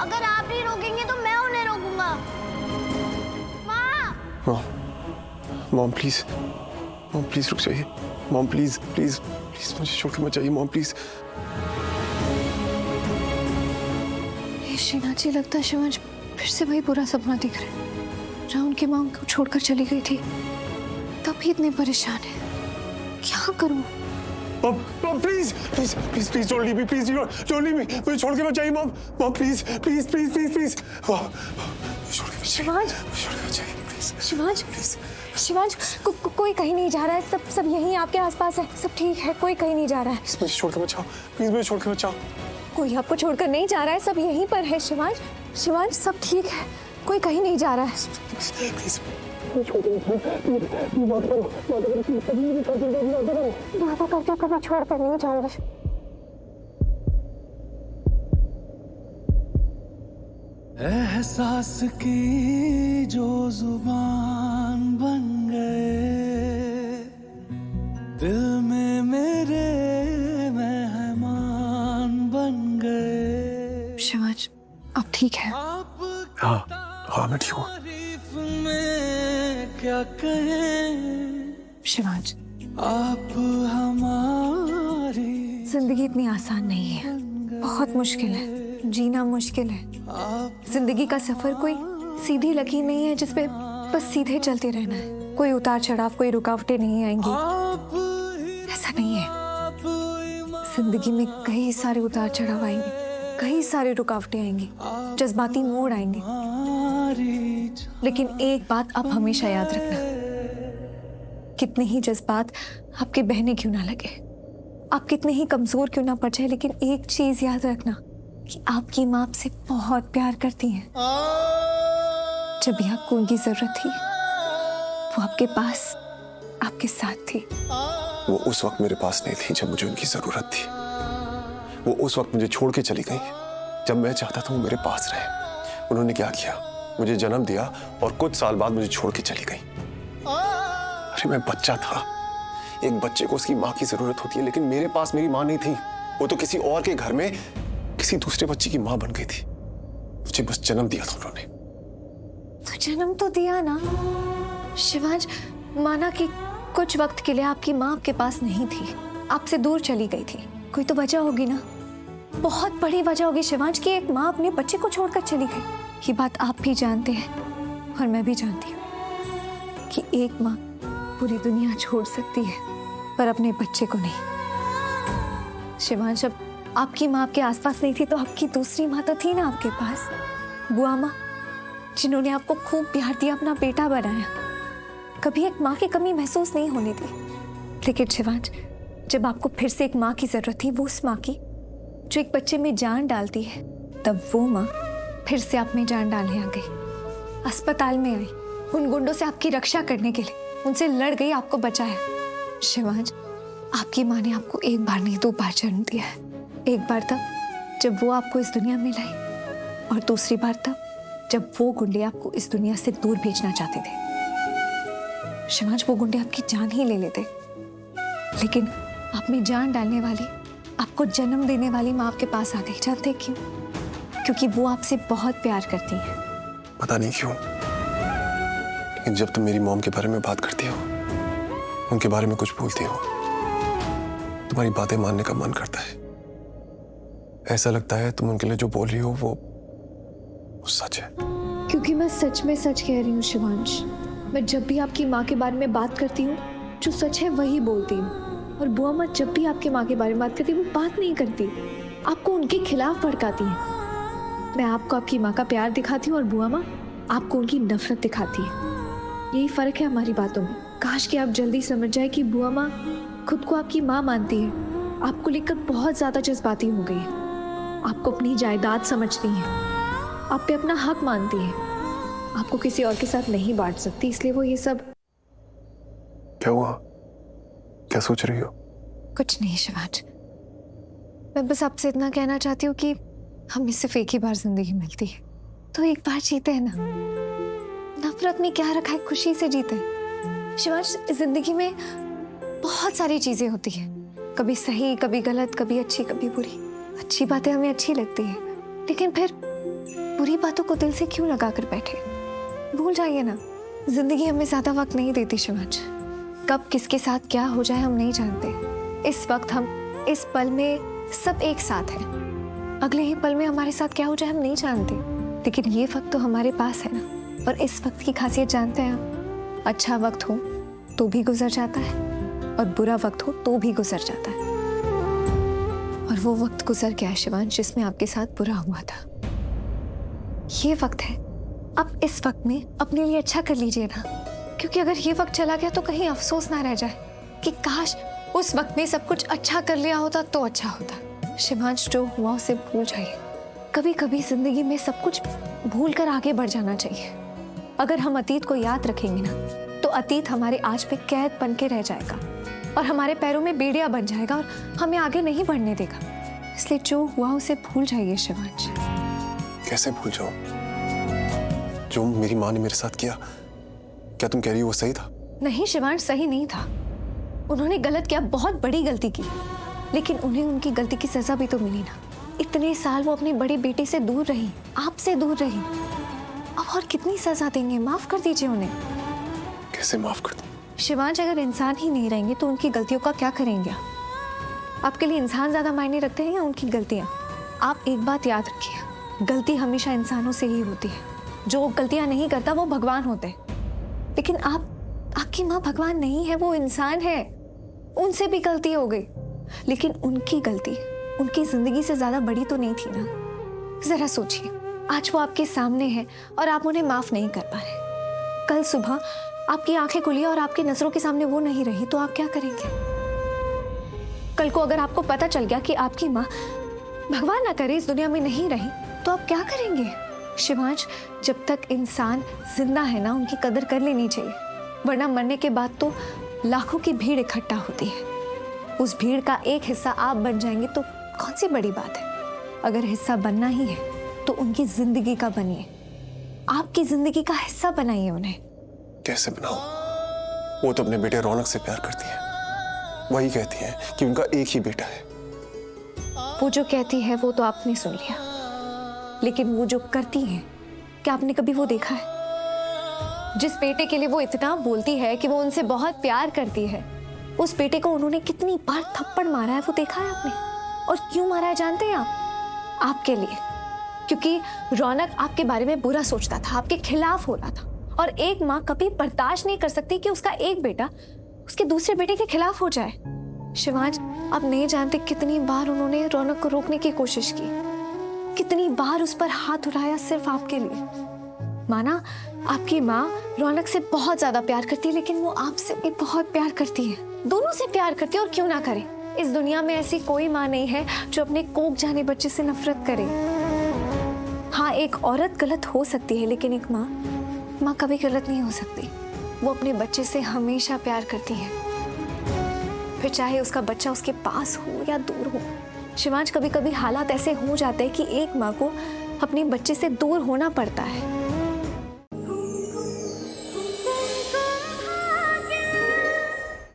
अगर आप नहीं रोकेंगे तो मैं उन्हें रोकूंगा। माँ। मॉम प्लीज, मॉम प्लीज रुक जाइए। मॉम प्लीज प्लीज प्लीज मुझे छोड़ के मत जाइए मॉम प्लीज। श्रीनाथ जी, लगता है शिवांश फिर से वही बुरा सपना दिख रहा है जहाँ उनकी माँ को छोड़कर चली गई थी। तब भी इतने परेशान है, क्या करूं? Mom please please please please don't leave me, please don't leave me, मुझे छोड़ के मत जाइए mom. Mom please please please please please छोड़ के मत जाइए। शिवांश, छोड़ के मत जाइए प्लीज। शिवांश, शिवांश, कोई कहीं नहीं जा रहा है। सब यहीं आपके आसपास है। सब ठीक है, कोई कहीं नहीं जा रहा है। मुझे छोड़ के मत जाओ प्लीज, मुझे छोड़ के मत जाओ। कोई आपको छोड़कर नहीं जा रहा है, सब यहीं पर है। शिवांश, शिवांश, सब ठीक है, कोई कहीं नहीं जा रहा है। प्लीज वादा करके कभी छोड़कर नहीं जाऊंगा। एहसास की जो जुबान बन गए, दिल में मेरे मेहमान बन गए। शिवांश, आप ठीक है? हाँ मैं ठीक हूँ। में क्या कहें शिवांश, आप हमारी जिंदगी इतनी आसान नहीं है, बहुत मुश्किल है, जीना मुश्किल है। जिंदगी का सफर कोई सीधी लकीर नहीं है जिसपे बस सीधे चलते रहना है। कोई उतार चढ़ाव, कोई रुकावटें नहीं आएंगी, ऐसा नहीं है। जिंदगी में कई सारे उतार चढ़ाव आएंगे, कई सारे रुकावटें आएंगी, जज्बाती मोड़ आएंगे। लेकिन एक बात आप हमेशा याद रखना, कितने ही जज्बात आपके बहने क्यों ना लगे, आप कितने ही कमजोर क्यों ना पड़ जाए, लेकिन एक चीज याद रखना कि आपकी माँ आपसे बहुत प्यार करती है। जब भी आपको उनकी जरूरत थी, वो आपके पास, आपके साथ थी। वो उस वक्त मेरे पास नहीं थी जब मुझे उनकी जरूरत थी। वो उस वक्त मुझे छोड़ के चली गई जब मैं चाहता था वो मेरे पास रहे। उन्होंने क्या किया, मुझे जन्म दिया और कुछ साल बाद मुझे छोड़ के चली गई। अरे मैं बच्चा था, एक बच्चे को उसकी माँ की जरूरत होती है, लेकिन मेरे पास मेरी माँ नहीं थी। वो तो किसी और के घर में किसी दूसरे बच्चे की माँ बन गई थी। मुझे बस जन्म दिया था उन्होंने। तो जन्म तो दिया ना शिवांश, माना कि कुछ वक्त के लिए आपकी माँ आपके पास नहीं थी, आपसे दूर चली गई थी। कोई तो वजह होगी ना, बहुत बड़ी वजह होगी शिवांश की एक माँ अपने बच्चे को छोड़कर चली गई। ये बात आप भी जानते हैं और मैं भी जानती हूँ कि एक माँ पूरी दुनिया छोड़ सकती है पर अपने बच्चे को नहीं। शिवांश, जब आपकी माँ आपके आसपास नहीं थी तो आपकी दूसरी माँ तो थी ना आपके पास, बुआ माँ, जिन्होंने आपको खूब प्यार दिया, अपना बेटा बनाया। कभी एक माँ की कमी महसूस नहीं होने दी। लेकिन शिवांश, जब आपको फिर से एक माँ की जरूरत थी, वो उस माँ की जो एक बच्चे में जान डालती है, तब वो माँ फिर से आप में जान डालने आ गई। अस्पताल में आई, उन गुंडों से आपकी रक्षा करने के लिए, उनसे लड़ गई, आपको बचाया। शिवांश, आपकी माँ ने आपको एक बार नहीं 2 बार जन्म दिया है। एक बार तब जब वो आपको इस दुनिया में लाई, और दूसरी बार तब जब वो गुंडे आपको इस दुनिया से दूर भेजना चाहते थे। शिवांश, वो गुंडे आपकी जान ही ले लेते, लेकिन आप में जान डालने वाली, आपको जन्म देने वाली माँ आपके पास आ गई। जानते क्यों? क्योंकि वो आपसे बहुत प्यार करती है। पता नहीं क्यों, लेकिन जब तुम मेरी मॉम के बारे में बात करती हो, उनके बारे में कुछ बोलती हो, तुम्हारी बातें मानने का मन करता है। ऐसा लगता है तुम उनके लिए जो बोल रही हो वो सच है। क्योंकि मैं सच में सच कह रही हूँ शिवांश। मैं जब भी आपकी माँ के बारे में बात करती हूँ, जो सच है वही बोलती हूँ। और बुआ माँ जब भी आपकी माँ के बारे में बात करती है, वो बात नहीं करती, आपको उनके खिलाफ भड़काती है। मैं आपको आपकी माँ का प्यार दिखाती हूँ और बुआ माँ आपको उनकी नफरत दिखाती है। यही फर्क है हमारी बातों में। काश कि आप जल्दी समझ जाए कि बुआ माँ खुद को आपकी माँ मानती है, आपको लेकर बहुत ज्यादा जज्बाती हो गई है, आपको अपनी जायदाद समझती है, आप पे अपना हक मानती है, आपको किसी और के साथ नहीं बांट सकती, इसलिए वो ये सब। क्या हुआ, क्या सोच रही हो? कुछ नहीं शिवांश, मैं बस आपसे इतना कहना चाहती हूँ कि हमें सिर्फ एक ही बार जिंदगी मिलती है, तो एक बार जीते हैं ना। नफरत में क्या रखा है, खुशी से जीते। शिवांश, जिंदगी में बहुत सारी चीजें होती है, कभी सही, कभी गलत, कभी अच्छी, कभी बुरी। अच्छी बातें हमें अच्छी लगती है, लेकिन फिर बुरी बातों को दिल से क्यों लगा कर बैठे? भूल जाइए ना, जिंदगी हमें ज्यादा वक्त नहीं देती शिवांश। कब किसके साथ क्या हो जाए हम नहीं जानते। इस वक्त हम इस पल में सब एक साथ हैं, अगले ही पल में हमारे साथ क्या हो जाए हम नहीं जानते। लेकिन ये वक्त तो हमारे पास है ना, और इस वक्त की खासियत जानते हैं आप? अच्छा वक्त हो तो भी गुजर जाता है और बुरा वक्त हो तो भी गुजर जाता है। और वो वक्त गुजर गया है शिवांश जिसमें आपके साथ बुरा हुआ था। ये वक्त है, अब इस वक्त में अपने लिए अच्छा कर लीजिए ना, क्योंकि अगर ये वक्त चला गया तो कहीं अफसोस ना रह जाए कि काश उस वक्त में सब कुछ अच्छा कर लिया होता तो अच्छा होता। शिवांश जो हुआ उसे भूल जाइए। कभी कभी जिंदगी में सब कुछ भूल कर आगे बढ़ जाना चाहिए। अगर हम अतीत को याद रखेंगे ना तो अतीत हमारे आज पे कैद बन के रह जाएगा और हमारे पैरों में बेड़िया बन जाएगा और हमें आगे नहीं बढ़ने देगा। इसलिए जो हुआ उसे भूल जाइए शिवांश। कैसे भूल जाऊं? जो मेरी माँ ने मेरे साथ किया, क्या तुम कह रही हो वो सही था? नहीं शिवांश, सही नहीं था। उन्होंने गलत किया, बहुत बड़ी गलती की, लेकिन उन्हें उनकी गलती की सजा भी तो मिली ना। इतने साल वो अपनी बड़ी बेटी से दूर रही, आपसे दूर रही। अब और कितनी सजा देंगे? माफ कर दीजिए उन्हें। कैसे माफ कर दूं? शिवांश, अगर इंसान ही नहीं रहेंगे तो उनकी गलतियों का क्या करेंगे आपके लिए इंसान ज्यादा मायने रखते हैं या उनकी गलतियां? आप एक बात याद रखिए, गलती हमेशा इंसानों से ही होती है। जो गलतियां नहीं करता वो भगवान होते हैं। लेकिन आपकी माँ भगवान नहीं है, वो इंसान है। उनसे भी गलती हो गई, लेकिन उनकी गलती उनकी जिंदगी से ज्यादा बड़ी तो नहीं थी ना। जरा सोचिए, आज वो आपके सामने है और आप उन्हें माफ नहीं कर पा रहे। कल सुबह आपकी आंखें खुली और आपकी नजरों के सामने वो नहीं रही तो आप क्या करेंगे? कल को अगर आपको पता चल गया कि आपकी माँ, भगवान ना करे, इस दुनिया में नहीं रही तो आप क्या करेंगे? शिवांश, जब तक इंसान जिंदा है ना, उनकी कदर कर लेनी चाहिए, वरना मरने के बाद तो लाखों की भीड़ इकट्ठा होती है। उस भीड़ का एक हिस्सा आप बन जाएंगे तो कौन सी बड़ी बात है। अगर हिस्सा बनना ही है तो उनकी जिंदगी का बनिए, आपकी जिंदगी का हिस्सा बनाइए उन्हें। कैसे बनाऊं? वो तो अपने बेटे रौनक से प्यार करती है। वही कहती है कि उनका एक ही बेटा है। वो जो कहती है वो तो आपने सुन लिया, लेकिन वो जो करती है, क्या आपने कभी वो देखा है? जिस बेटे के लिए वो इतना बोलती है कि वो उनसे बहुत प्यार करती है, उस बेटे को उन्होंने कितनी बार थप्पड़ मारा है वो देखा है आपने? और क्यों मारा है जानते हैं आप? आपके लिए, क्योंकि रौनक आपके बारे में बुरा सोचता था, आपके खिलाफ हो रहा था। और एक माँ कभी बर्दाश्त नहीं कर सकती कि उसका एक बेटा उसके दूसरे बेटे के खिलाफ हो जाए। शिवांश, आप नहीं जानते कितनी बार उन्होंने रौनक को रोकने की कोशिश की, कितनी बार उस पर हाथ उठाया सिर्फ आपके लिए। माना आपकी माँ रौनक से बहुत ज्यादा प्यार करती है, लेकिन वो आपसे भी बहुत प्यार करती है, दोनों से प्यार करती है। और क्यों ना करे? इस दुनिया में ऐसी कोई माँ नहीं है जो अपने कोख जाने बच्चे से नफरत करे। हाँ, एक औरत गलत हो सकती है, लेकिन एक माँ कभी गलत नहीं हो सकती। वो अपने बच्चे से हमेशा प्यार करती है, फिर चाहे उसका बच्चा उसके पास हो या दूर हो। शिवांश, कभी कभी हालात ऐसे हो जाते हैं कि एक माँ को अपने बच्चे से दूर होना पड़ता है,